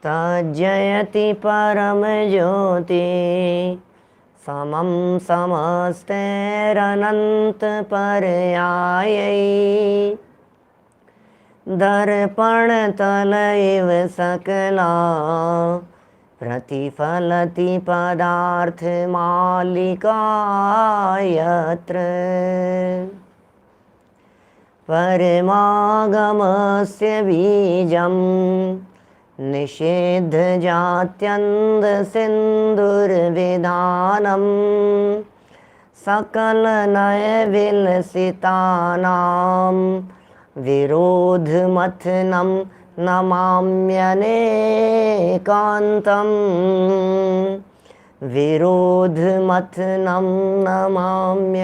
तज्जयति परम ज्योति समं समस्तैरनंत पर्यायै दर्पण तल इव सकला प्रतिफलति पदार्थ मालिका यत्र परमागमस्य बीजं निषेध जात्यन्द सिंधुर्विधानं सकल नय विलसितानां विरोध मथनं नमाम्यनेकान्तं विरोध मथनं नमाम्यनेकान्तं।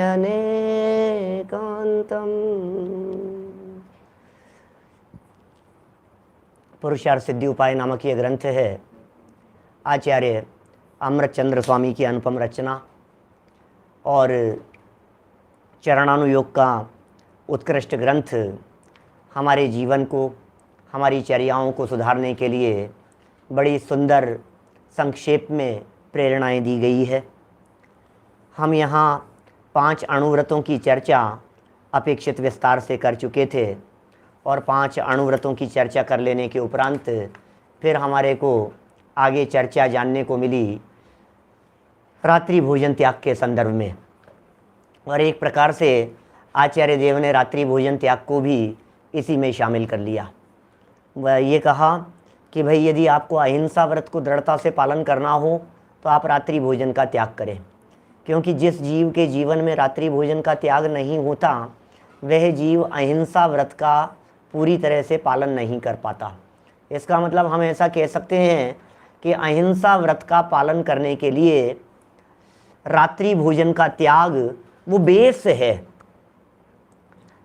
पुरुषार्थ सिद्धि उपाय नामक ये ग्रंथ है आचार्य अमृतचंद्र स्वामी की अनुपम रचना और चरणानुयोग का उत्कृष्ट ग्रंथ हमारे जीवन को, हमारी चर्याओं को सुधारने के लिए बड़ी सुंदर संक्षेप में प्रेरणाएं दी गई है। हम यहाँ 5 अणुव्रतों की चर्चा अपेक्षित विस्तार से कर चुके थे और 5 अणुव्रतों की चर्चा कर लेने के उपरांत फिर हमारे को आगे चर्चा जानने को मिली रात्रि भोजन त्याग के संदर्भ में। और एक प्रकार से आचार्य देव ने रात्रि भोजन त्याग को भी इसी में शामिल कर लिया। वह ये कहा कि भाई यदि आपको अहिंसा व्रत को दृढ़ता से पालन करना हो तो आप रात्रि भोजन का त्याग करें, क्योंकि जिस जीव के जीवन में रात्रि भोजन का त्याग नहीं होता वह जीव अहिंसा व्रत का पूरी तरह से पालन नहीं कर पाता। इसका मतलब हम ऐसा कह सकते हैं कि अहिंसा व्रत का पालन करने के लिए रात्रि भोजन का त्याग वो बेस है।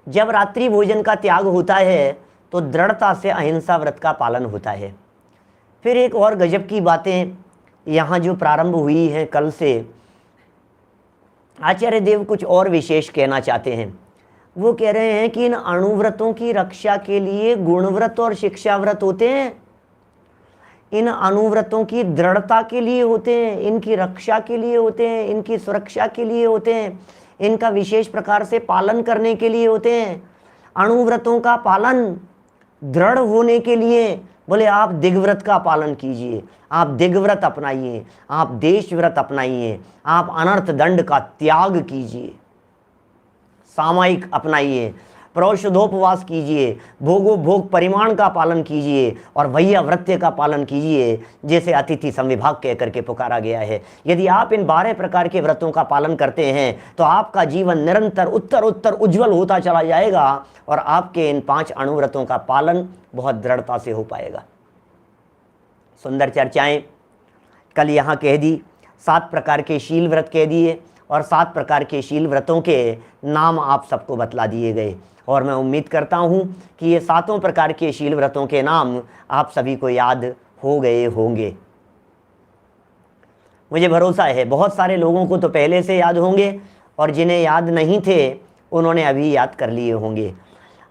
जब रात्रि भोजन का त्याग होता है तो दृढ़ता से अहिंसा व्रत का पालन होता है। फिर एक और गजब की बातें यहाँ जो प्रारंभ हुई हैं कल से, आचार्य देव कुछ और विशेष कहना चाहते हैं। वो कह रहे हैं कि इन अणुव्रतों की रक्षा के लिए गुणव्रत और शिक्षा व्रत होते हैं, इन अणुव्रतों की दृढ़ता के लिए होते हैं, इनकी रक्षा के लिए होते हैं, इनकी सुरक्षा के लिए होते हैं, इनका विशेष प्रकार से पालन करने के लिए होते हैं। अणुव्रतों का पालन दृढ़ होने के लिए बोले आप दिग्व्रत का पालन कीजिए, आप दिग्व्रत अपनाइए, आप देशव्रत अपनाइए, आप अनर्थ दंड का त्याग कीजिए, सामायिक अपनाइए, प्रौषधोपवास कीजिए, भोगो भोग परिमाण का पालन कीजिए और वैया वृत्य का पालन कीजिए, जैसे अतिथि संविभाग कह करके पुकारा गया है। यदि आप इन 12 प्रकार के व्रतों का पालन करते हैं तो आपका जीवन निरंतर उत्तर उत्तर उज्जवल होता चला जाएगा और आपके इन 5 अणुव्रतों का पालन बहुत दृढ़ता से हो पाएगा। सुंदर चर्चाएं कल यहाँ कह दी, 7 प्रकार के शील व्रत कह दिए और 7 प्रकार के शील व्रतों के नाम आप सबको बतला दिए गए। और मैं उम्मीद करता हूँ कि ये 7 प्रकार के शील व्रतों के नाम आप सभी को याद हो गए होंगे। मुझे भरोसा है बहुत सारे लोगों को तो पहले से याद होंगे और जिन्हें याद नहीं थे उन्होंने अभी याद कर लिए होंगे।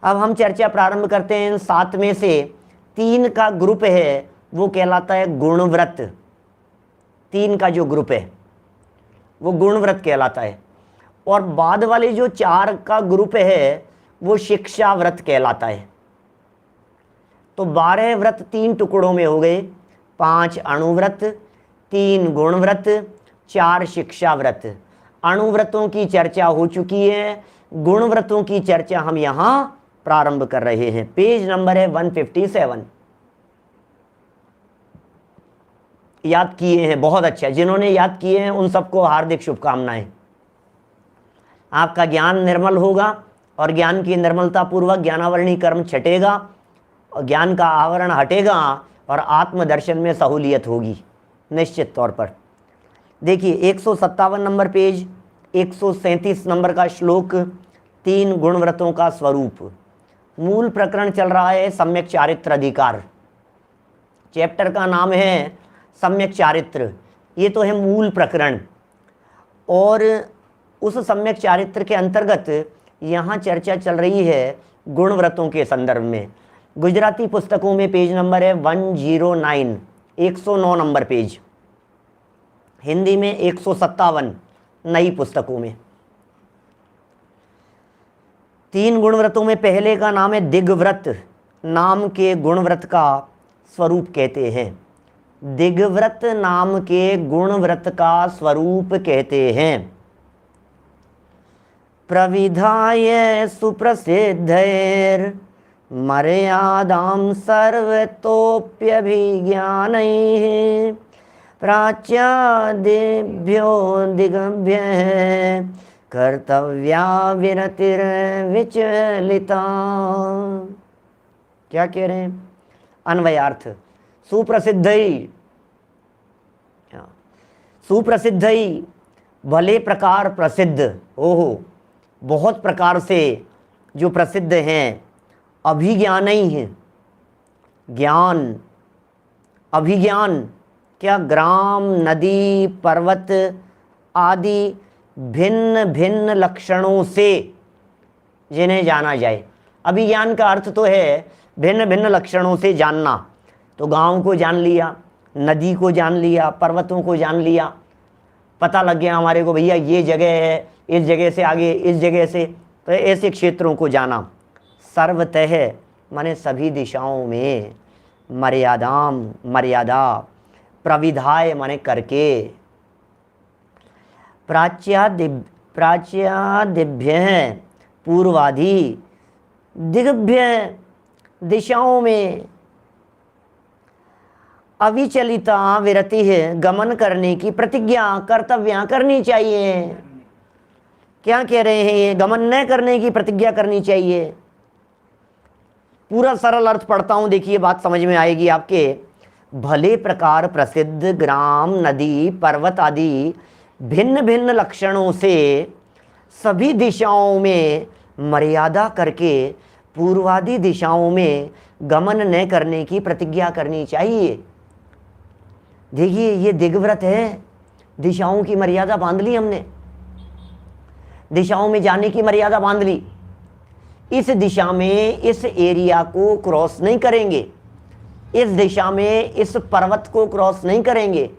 अब हम चर्चा प्रारंभ करते हैं। 7 में से 3 का ग्रुप है वो कहलाता है गुणव्रत। 3 का जो ग्रुप है वो गुणव्रत कहलाता है और बाद वाले जो 4 का ग्रुप है वो शिक्षा व्रत कहलाता है। तो 12 व्रत 3 टुकड़ों में हो गए, 5 अणुव्रत, 3 गुणव्रत, 4 शिक्षा व्रत। अणुव्रतों की चर्चा हो चुकी है, गुणव्रतों की चर्चा हम यहाँ प्रारंभ कर रहे हैं। पेज नंबर है 157। याद किए हैं, बहुत अच्छा। जिन्होंने याद किए हैं उन सबको हार्दिक शुभकामनाएं। आपका ज्ञान निर्मल होगा और ज्ञान की निर्मलता पूर्वक ज्ञानावरणी कर्म छटेगा और ज्ञान का आवरण हटेगा और आत्मदर्शन में सहूलियत होगी निश्चित तौर पर। देखिए 157 नंबर पेज, 137 नंबर का श्लोक, 3 गुणव्रतों का स्वरूप। मूल प्रकरण चल रहा है सम्यक चारित्र अधिकार। चैप्टर का नाम है सम्यक चारित्र। ये तो है मूल प्रकरण और उस सम्यक चारित्र के अंतर्गत यहाँ चर्चा चल रही है गुणव्रतों के संदर्भ में। गुजराती पुस्तकों में पेज नंबर है 109, 109 नंबर पेज। हिंदी में 157 नई पुस्तकों में। 3 गुणव्रतों में पहले का नाम है दिग्व्रत, नाम के गुणव्रत का स्वरूप कहते हैं। दिग्व्रत नाम के गुणव्रत का स्वरूप कहते हैं। प्रविधाय सुप्रसिद्धैर मर्यादां सर्वतोप्यभिज्ञानैः प्राच्यादिभ्यो दिग्भ्यः कर्तव्या विरतिर्विचलिता। क्या कह रहे हैं? अन्वयार्थ। सुप्रसिद्धई, सुप्रसिद्धई भले प्रकार प्रसिद्ध, ओहो बहुत प्रकार से जो प्रसिद्ध हैं। अभिज्ञानई है, ज्ञान, अभिज्ञान क्या? ग्राम, नदी, पर्वत आदि भिन्न भिन्न लक्षणों से जिन्हें जाना जाए। अभिज्ञान का अर्थ तो है भिन्न भिन्न लक्षणों से जानना। तो गांव को जान लिया, नदी को जान लिया, पर्वतों को जान लिया, पता लग गया हमारे को भैया ये जगह है, इस जगह से आगे इस जगह से, तो ऐसे क्षेत्रों को जाना। सर्वतः माने सभी दिशाओं में, मर्यादाम मर्यादा, प्रविधाय माने करके, प्राच्यादिभ्य पूर्वाधि, दिग्भ्य दिशाओं में, अविचलिता विरति है गमन करने की प्रतिज्ञा, कर्तव्य करनी चाहिए। क्या कह रहे हैं ये? गमन न करने की प्रतिज्ञा करनी चाहिए। पूरा सरल अर्थ पढ़ता हूं, देखिए बात समझ में आएगी आपके। भले प्रकार प्रसिद्ध ग्राम, नदी, पर्वत आदि भिन्न भिन्न लक्षणों से सभी दिशाओं में मर्यादा करके पूर्वादि दिशाओं में गमन न करने की प्रतिज्ञा करनी चाहिए। देखिए ये दिग्व्रत है, दिशाओं की मर्यादा बांध ली हमने, दिशाओं में जाने की मर्यादा बांध ली। इस दिशा में इस एरिया को क्रॉस नहीं करेंगे, इस दिशा में इस पर्वत को क्रॉस नहीं करेंगे,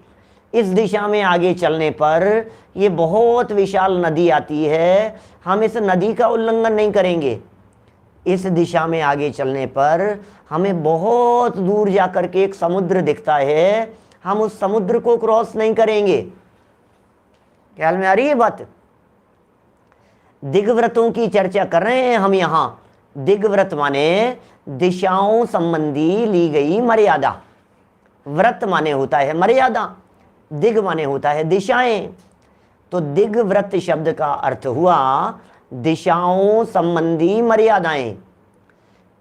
इस दिशा में आगे चलने पर ये बहुत विशाल नदी आती है, हम इस नदी का उल्लंघन नहीं करेंगे। इस दिशा में आगे चलने पर हमें बहुत दूर जाकर के एक समुद्र दिखता है, हम उस समुद्र को क्रॉस नहीं करेंगे। ख्याल में आ रही है बात? दिग्व्रतों की चर्चा कर रहे हैं हम यहां। दिग्व्रत माने दिशाओं संबंधी ली गई मर्यादा, व्रत माने होता है मर्यादा, दिग माने होता है दिशाएं। तो दिग्व्रत शब्द का अर्थ हुआ दिशाओं संबंधी मर्यादाएं।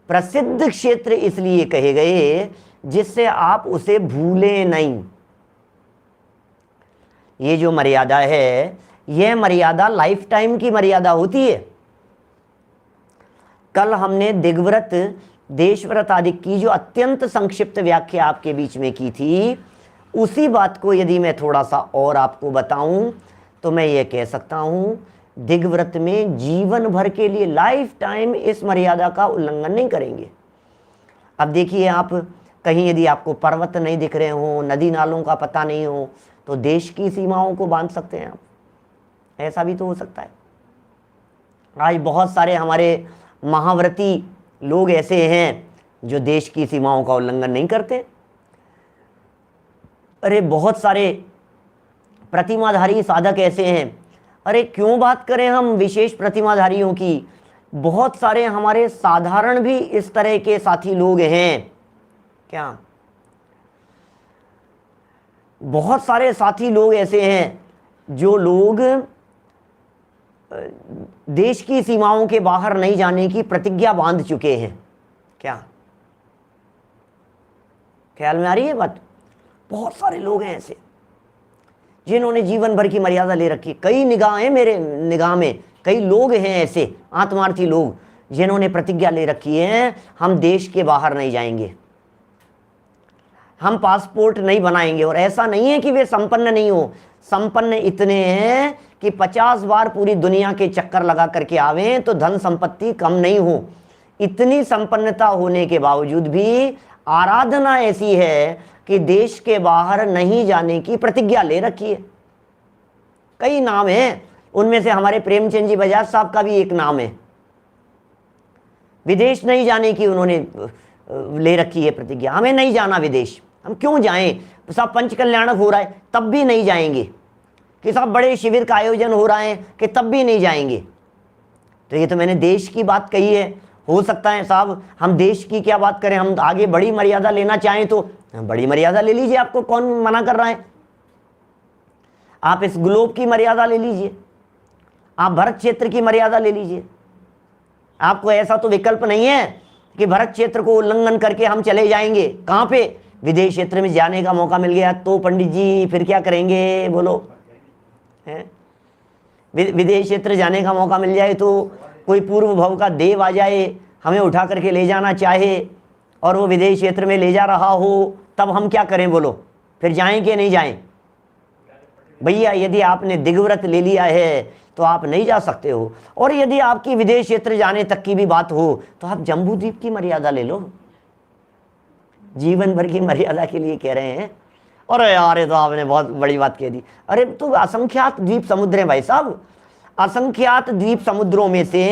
प्रसिद्ध क्षेत्र इसलिए कहे गए जिससे आप उसे भूले नहीं। ये जो मर्यादा है, यह मर्यादा लाइफ टाइम की मर्यादा होती है। कल हमने दिग्व्रत, देशव्रत आदि की जो अत्यंत संक्षिप्त व्याख्या आपके बीच में की थी, उसी बात को यदि मैं थोड़ा सा और आपको बताऊं तो मैं ये कह सकता हूं दिग्व्रत में जीवन भर के लिए लाइफ टाइम इस मर्यादा का उल्लंघन नहीं करेंगे। अब देखिए आप कहीं यदि आपको पर्वत नहीं दिख रहे हो, नदी नालों का पता नहीं हो, तो देश की सीमाओं को बांध सकते हैं आप। ऐसा भी तो हो सकता है। आज बहुत सारे हमारे महाव्रती लोग ऐसे हैं जो देश की सीमाओं का उल्लंघन नहीं करते। अरे बहुत सारे प्रतिमाधारी साधक ऐसे हैं। अरे क्यों बात करें हम विशेष प्रतिमाधारियों की, बहुत सारे हमारे साधारण भी इस तरह के साथी लोग हैं। क्या बहुत सारे साथी लोग ऐसे हैं जो लोग देश की सीमाओं के बाहर नहीं जाने की प्रतिज्ञा बांध चुके हैं। क्या ख्याल में आ रही है बात? बहुत सारे लोग हैं ऐसे जिन्होंने जीवन भर की मर्यादा ले रखी। कई निगाहें मेरे निगाह में, कई लोग हैं ऐसे आत्मार्थी लोग जिन्होंने प्रतिज्ञा ले रखी है, हम देश के बाहर नहीं जाएंगे, हम पासपोर्ट नहीं बनाएंगे। और ऐसा नहीं है कि वे संपन्न नहीं हो, संपन्न इतने हैं कि 50 बार पूरी दुनिया के चक्कर लगा करके आवें तो धन संपत्ति कम नहीं हो। इतनी संपन्नता होने के बावजूद भी आराधना ऐसी है कि देश के बाहर नहीं जाने की प्रतिज्ञा ले रखी है। कई नाम हैं, उनमें से हमारे प्रेमचंद जी बजाज साहब का भी एक नाम है। विदेश नहीं जाने की उन्होंने ले रखी है प्रतिज्ञा, हमें नहीं जाना विदेश। हम क्यों जाएं? सब पंच कल्याणक हो रहा है तब भी नहीं जाएंगे, कि सब बड़े शिविर का आयोजन हो रहा है कि तब भी नहीं जाएंगे। तो ये तो मैंने देश की बात कही है। हो सकता है साहब हम देश की क्या बात करें, हम आगे बड़ी मर्यादा लेना चाहें तो बड़ी मर्यादा ले लीजिए, आपको कौन मना कर रहा है। आप इस ग्लोब की मर्यादा ले लीजिए, आप भरत क्षेत्र की मर्यादा ले लीजिए। आपको ऐसा तो विकल्प नहीं है कि भरत क्षेत्र को उल्लंघन करके हम चले जाएंगे। कहाँ पे? विदेश क्षेत्र में जाने का मौका मिल गया तो पंडित जी फिर क्या करेंगे बोलो? है विदेश क्षेत्र जाने का मौका मिल जाए तो कोई पूर्व भव का देव आ जाए, हमें उठा करके ले जाना चाहे और वो विदेश क्षेत्र में ले जा रहा हो, तब हम क्या करें बोलो? फिर जाएं कि नहीं जाएं? भैया यदि आपने दिग्व्रत ले लिया है तो आप नहीं जा सकते हो। और यदि आपकी विदेश क्षेत्र जाने तक की भी बात हो तो आप जम्बू द्वीप की मर्यादा ले लो, जीवन भर की मर्यादा के लिए कह रहे हैं। और यार ये तो आपने बहुत बड़ी बात कह दी। अरे तो असंख्यात द्वीप समुद्र हैं भाई साहब, असंख्यात द्वीप समुद्रों में से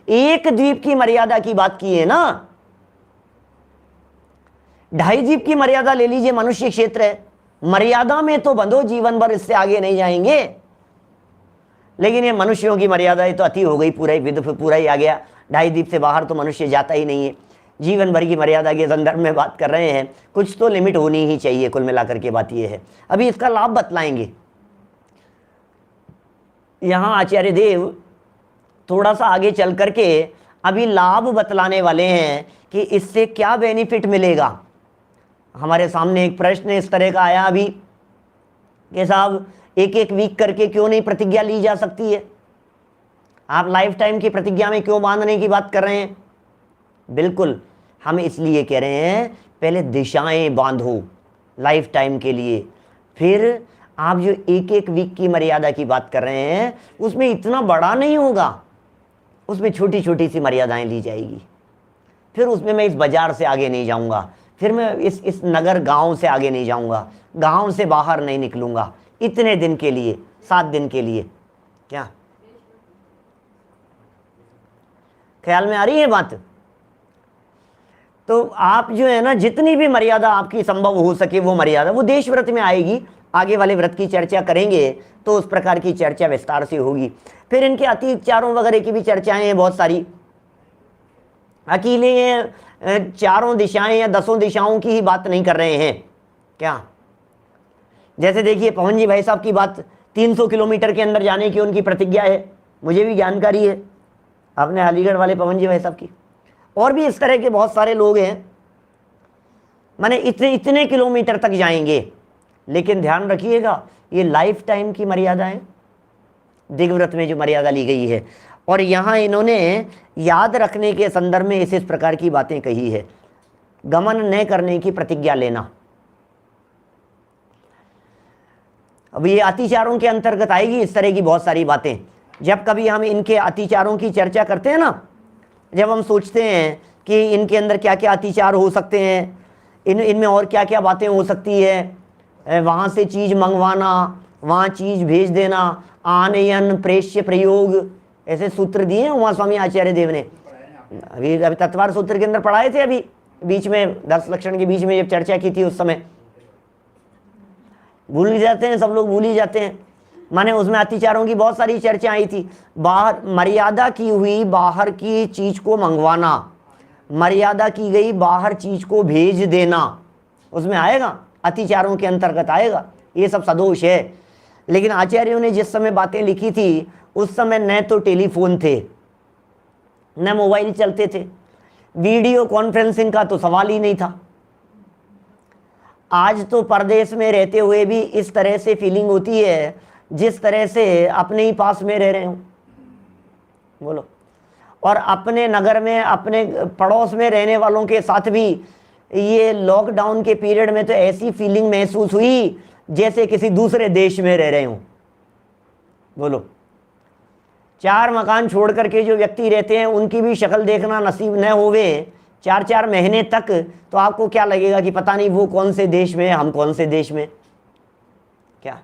एक द्वीप की मर्यादा की बात की है ना। 2.5 द्वीप की मर्यादा ले लीजिए, मनुष्य क्षेत्र है, मर्यादा में तो बंधो जीवन भर, इससे आगे नहीं जाएंगे। लेकिन ये मनुष्यों की मर्यादा तो अति हो गई, पूरा ही आ गया। 2.5 द्वीप से बाहर तो मनुष्य जाता ही नहीं है। जीवन भर की मर्यादा के संदर्भ में बात कर रहे हैं, कुछ तो लिमिट होनी ही चाहिए। कुल मिलाकर के बात ये है। अभी इसका लाभ बतलाएंगे। यहां आचार्य देव थोड़ा सा आगे चल करके अभी लाभ बतलाने वाले हैं कि इससे क्या बेनिफिट मिलेगा। हमारे सामने एक प्रश्न इस तरह का आया अभी कि साहब 1-1 वीक करके क्यों नहीं प्रतिज्ञा ली जा सकती है? आप लाइफ टाइम की प्रतिज्ञा में क्यों बांधने की बात कर रहे हैं? बिल्कुल हम इसलिए कह रहे हैं पहले दिशाएं बांधो लाइफ टाइम के लिए, फिर आप जो 1-1 वीक की मर्यादा की बात कर रहे हैं उसमें इतना बड़ा नहीं होगा, उसमें छोटी छोटी सी मर्यादाएं ली जाएगी। फिर उसमें मैं इस बाजार से आगे नहीं जाऊंगा, फिर मैं इस नगर गांव से आगे नहीं जाऊंगा, गांव से बाहर नहीं निकलूंगा इतने दिन के लिए, 7 दिन के लिए। क्या ख्याल में आ रही है बात? तो आप जो है ना, जितनी भी मर्यादा आपकी संभव हो सके वो मर्यादा, वो देश व्रत में आएगी। आगे वाले व्रत की चर्चा करेंगे तो उस प्रकार की चर्चा विस्तार से होगी। फिर इनके अतिचारों वगैरह की भी चर्चाएं हैं बहुत सारी। अकेले 4 दिशाएं या 10 दिशाओं की ही बात नहीं कर रहे हैं क्या? जैसे देखिए पवन जी भाई साहब की बात, 300 किलोमीटर के अंदर जाने की उनकी प्रतिज्ञा है, मुझे भी जानकारी है, अपने अलीगढ़ वाले पवन जी भाई साहब की। और भी इस तरह के बहुत सारे लोग हैं, माने इतने किलोमीटर तक जाएंगे। लेकिन ध्यान रखिएगा ये लाइफ टाइम की मर्यादा है, दिग्व्रत में जो मर्यादा ली गई है। और यहाँ इन्होंने याद रखने के संदर्भ में इस प्रकार की बातें कही है। गमन न करने की प्रतिज्ञा लेना, अब ये अतिचारों के अंतर्गत आएगी इस तरह की बहुत सारी बातें। जब कभी हम इनके अतिचारों की चर्चा करते हैं ना, जब हम सोचते हैं कि इनके अंदर क्या क्या अतिचार हो सकते हैं, इनमें और क्या क्या बातें हो सकती है, वहाँ से चीज़ मंगवाना, वहाँ चीज़ भेज देना, आनयन प्रेष्य प्रयोग, ऐसे सूत्र दिए हैं उमा स्वामी आचार्य देव ने। अभी तत्वार सूत्र के अंदर पढ़ाए थे, अभी बीच में 10 लक्षण के बीच में जब चर्चा की थी उस समय। भूल ही जाते हैं सब लोग, भूल ही जाते हैं। माने उसमें अतिचारों की बहुत सारी चर्चा आई थी। बाहर मर्यादा की हुई बाहर की चीज को मंगवाना, मर्यादा की गई बाहर चीज को भेज देना, उसमें आएगा, अतिचारों के अंतर्गत आएगा। ये सब सदोष है। लेकिन आचार्यों ने जिस समय बातें लिखी थी उस समय न तो टेलीफोन थे, न मोबाइल चलते थे, वीडियो कॉन्फ्रेंसिंग का तो सवाल ही नहीं था। आज तो परदेश में रहते हुए भी इस तरह से फीलिंग होती है जिस तरह से अपने ही पास में रह रहे हो, बोलो। और अपने नगर में, अपने पड़ोस में रहने वालों के साथ भी ये लॉकडाउन के पीरियड में तो ऐसी फीलिंग महसूस हुई जैसे किसी दूसरे देश में रह रहे हो, बोलो। 4 मकान छोड़ करके जो व्यक्ति रहते हैं उनकी भी शक्ल देखना नसीब न होवे 4-4 महीने तक, तो आपको क्या लगेगा कि पता नहीं वो कौन से देश में है, हम कौन से देश में। क्या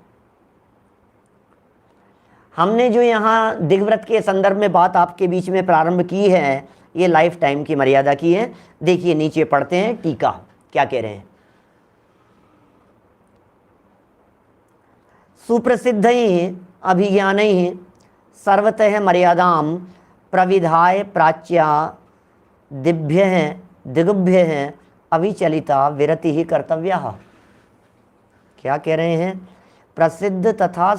हमने जो यहाँ दिग्व्रत के संदर्भ में बात आपके बीच में प्रारंभ की है, ये लाइफ टाइम की मर्यादा की है। देखिए नीचे पढ़ते हैं टीका क्या कह रहे हैं। सुप्रसिद्ध अभिज्ञान सर्वतः मर्यादाम प्रविधाय प्राच्या दिभ्य दिग्भ्य अविचलिता विरति ही कर्तव्य। क्या कह रहे हैं? प्रसिद्ध तथा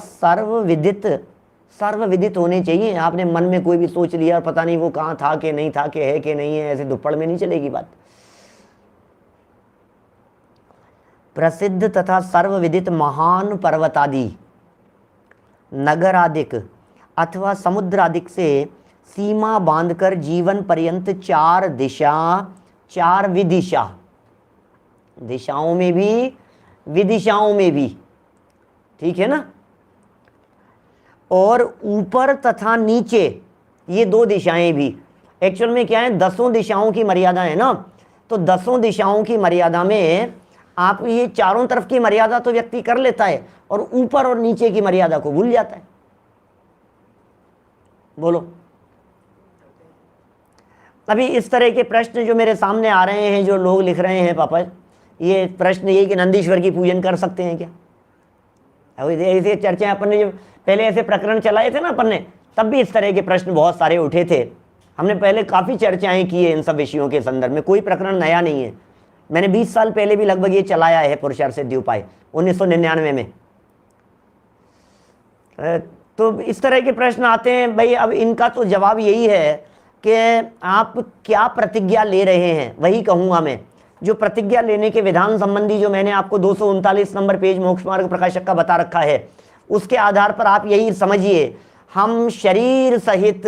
सर्वविदित होने चाहिए। आपने मन में कोई भी सोच लिया और पता नहीं वो कहाँ था कि नहीं था कि है कि नहीं है, ऐसे दुप्पड़ में नहीं चलेगी बात। प्रसिद्ध तथा सर्वविदित महान पर्वतादि नगरादिक अथवा समुद्रादिक से सीमा बांधकर जीवन पर्यंत 4 दिशा 4 विदिशा, दिशाओं में भी विदिशाओं में भी, ठीक है ना, और ऊपर तथा नीचे ये 2 दिशाएं भी। एक्चुअल में क्या है, 10 दिशाओं की मर्यादा है ना, तो 10 दिशाओं की मर्यादा में आप ये चारों तरफ की मर्यादा तो व्यक्ति कर लेता है और ऊपर और नीचे की मर्यादा को भूल जाता है। बोलो, अभी इस तरह के प्रश्न जो मेरे सामने आ रहे हैं, जो लोग लिख रहे हैं पापा, ये प्रश्न ये कि नंदीश्वर की पूजन कर सकते हैं क्या? ऐसे चर्चाएं अपन ने जो पहले ऐसे प्रकरण चलाए थे ना अपन ने, तब भी इस तरह के प्रश्न बहुत सारे उठे थे। हमने पहले काफ़ी चर्चाएं की है इन सब विषयों के संदर्भ में, कोई प्रकरण नया नहीं है। मैंने 20 साल पहले भी लगभग ये चलाया है पुरुषार्थ सिद्धि उपाय 1999 में। तो इस तरह के प्रश्न आते हैं भाई, अब इनका तो जवाब यही है कि आप क्या प्रतिज्ञा ले रहे हैं, वही कहूँगा मैं। जो प्रतिज्ञा लेने के विधान संबंधी जो मैंने आपको 239 नंबर पेज मोक्ष मार्ग प्रकाशक का बता रखा है, उसके आधार पर आप यही समझिए, हम शरीर सहित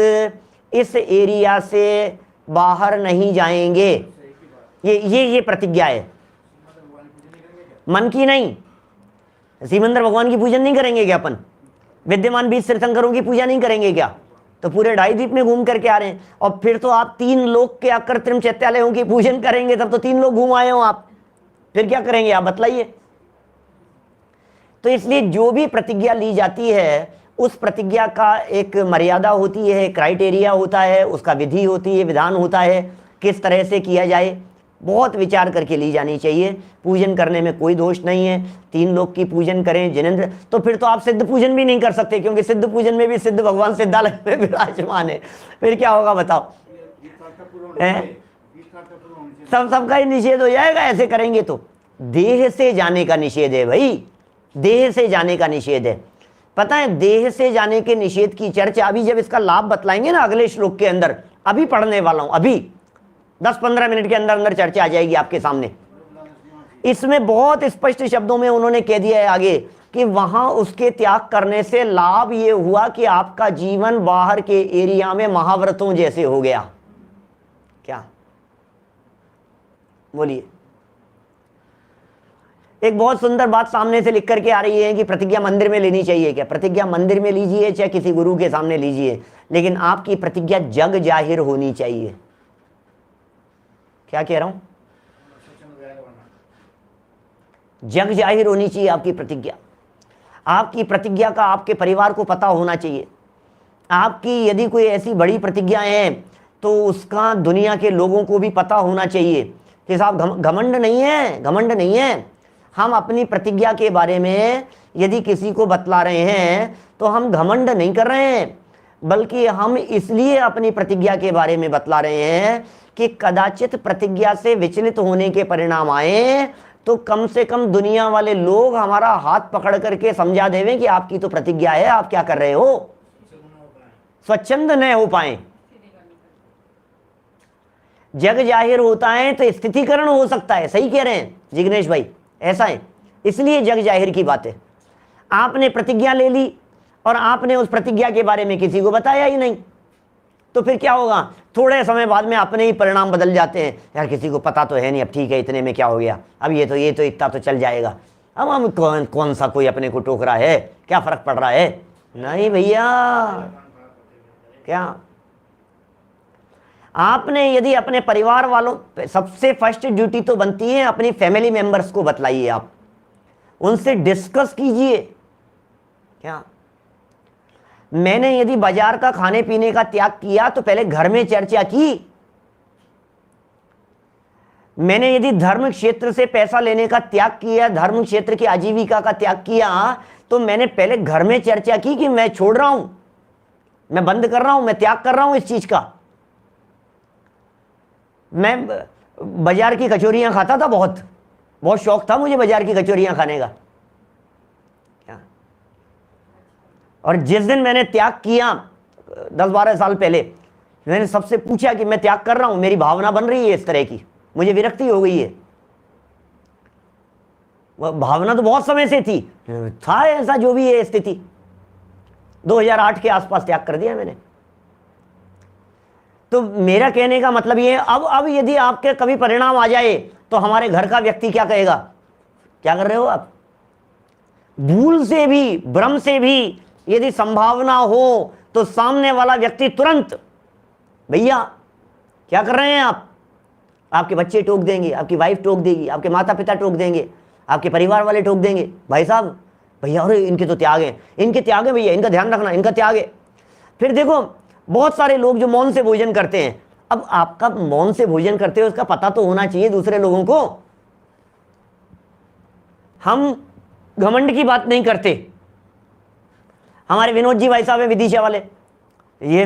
इस एरिया से बाहर नहीं जाएंगे। ये प्रतिज्ञा है, मन की नहीं। सिमंदर भगवान की पूजन नहीं करेंगे क्या अपन? विद्यमान 20 तीर्थंकरों की पूजा नहीं करेंगे क्या? तो पूरे 2.5 द्वीप में घूम करके आ रहे हैं, और फिर तो आप 3 लोक के अकृत्रिम चैत्यालयों की पूजन करेंगे, तब तो 3 लोग घूम आए हो आप, फिर क्या करेंगे आप बतलाइए। तो इसलिए जो भी प्रतिज्ञा ली जाती है उस प्रतिज्ञा का एक मर्यादा होती है, क्राइटेरिया होता है, उसका विधि होती है, विधान होता है, किस तरह से किया जाए, बहुत विचार करके ली जानी चाहिए। पूजन करने में कोई दोष नहीं है, 3 लोग की पूजन करें जिनेंद्र। तो फिर तो आप सिद्ध पूजन भी नहीं कर सकते, क्योंकि सिद्ध पूजन में भी सिद्ध भगवान सिद्धालय में विराजमान है। फिर क्या होगा बताओ? सबका ही निषेध हो जाएगा ऐसे करेंगे तो। देह से जाने का निषेध है भाई, देह से जाने का निषेध है। पता है, देह से जाने के निषेध की चर्चा अभी जब इसका लाभ बतलाएंगे ना अगले श्लोक के अंदर, अभी पढ़ने वाला हूं, अभी 10-15 मिनट के अंदर अंदर चर्चा आ जाएगी आपके सामने। इसमें बहुत स्पष्ट शब्दों में उन्होंने कह दिया है आगे कि वहां उसके त्याग करने से लाभ ये हुआ कि आपका जीवन बाहर के एरिया में महाव्रतों जैसे हो गया। क्या बोलिए? एक बहुत सुंदर बात सामने से लिख करके आ रही है कि प्रतिज्ञा मंदिर में लेनी चाहिए क्या? प्रतिज्ञा मंदिर में लीजिए चाहे किसी गुरु के सामने लीजिए, लेकिन आपकी प्रतिज्ञा जग जाहिर होनी चाहिए। क्या कह रहा हूं? जग जाहिर होनी चाहिए आपकी प्रतिज्ञा। आपकी प्रतिज्ञा का आपके परिवार को पता होना चाहिए। आपकी यदि कोई ऐसी बड़ी प्रतिज्ञा है तो उसका दुनिया के लोगों को भी पता होना चाहिए कि साहब घमंड नहीं है, घमंड नहीं है। हम अपनी प्रतिज्ञा के बारे में यदि किसी को बतला रहे हैं तो हम घमंड नहीं कर रहे हैं, बल्कि हम इसलिए अपनी प्रतिज्ञा के बारे में बतला रहे हैं कि कदाचित प्रतिज्ञा से विचलित होने के परिणाम आए तो कम से कम दुनिया वाले लोग हमारा हाथ पकड़ करके समझा देवें कि आपकी तो प्रतिज्ञा है, आप क्या कर रहे हो, स्वच्छंद न हो पाए। जग जाहिर होता है तो स्थितिकरण हो सकता है। सही कह रहे हैं जिग्नेश भाई, ऐसा है, इसलिए जग जाहिर की बात है। आपने प्रतिज्ञा ले ली और आपने उस प्रतिज्ञा के बारे में किसी को बताया ही नहीं, तो फिर क्या होगा? थोड़े समय बाद में अपने ही परिणाम बदल जाते हैं। यार किसी को पता तो है नहीं, अब ठीक है, इतने में क्या हो गया, अब ये तो इतना तो चल जाएगा, अब हम कौन सा कोई अपने को टोक रहा है, क्या फर्क पड़ रहा है? नहीं भैया, क्या आपने यदि अपने परिवार वालों, सबसे फर्स्ट ड्यूटी तो बनती है अपनी फैमिली मेंबर्स को बतलाइए, आप उनसे डिस्कस कीजिए। क्या मैंने यदि बाजार का खाने पीने का त्याग किया तो पहले घर में चर्चा की। मैंने यदि धर्म क्षेत्र से पैसा लेने का त्याग किया, धर्म क्षेत्र की आजीविका का त्याग किया, तो मैंने पहले घर में चर्चा की कि मैं छोड़ रहा हूं, मैं बंद कर रहा हूं, मैं त्याग कर रहा हूं इस चीज का। मैं बाजार की कचौरियां खाता था, बहुत बहुत शौक था मुझे बाजार की कचौरियां खाने का। और जिस दिन मैंने त्याग किया 10-12 साल पहले, मैंने सबसे पूछा कि मैं त्याग कर रहा हूं, मेरी भावना बन रही है इस तरह की, मुझे विरक्ति हो गई है। वह भावना तो बहुत समय से थी, था ऐसा जो भी है स्थिति। 2008 के आसपास त्याग कर दिया मैंने। तो मेरा कहने का मतलब ये है, अब यदि आपके कभी परिणाम आ जाए तो हमारे घर का व्यक्ति क्या कहेगा, क्या कर रहे हो आप। भूल से भी, भ्रम से भी यदि संभावना हो तो सामने वाला व्यक्ति तुरंत, भैया क्या कर रहे हैं आप, आपके बच्चे टोक देंगे, आपकी वाइफ टोक देगी, आपके माता पिता टोक देंगे, आपके परिवार वाले टोक देंगे, भाई साहब भैया अरे इनके तो त्याग हैं, इनके त्याग है भैया, इनका ध्यान रखना, इनका त्याग है। फिर देखो बहुत सारे लोग जो मौन से भोजन करते हैं, अब आपका मौन से भोजन करते हो उसका पता तो होना चाहिए दूसरे लोगों को। हम घमंड की बात नहीं करते। हमारे विनोद जी भाई साहब हैं विदिशा वाले, ये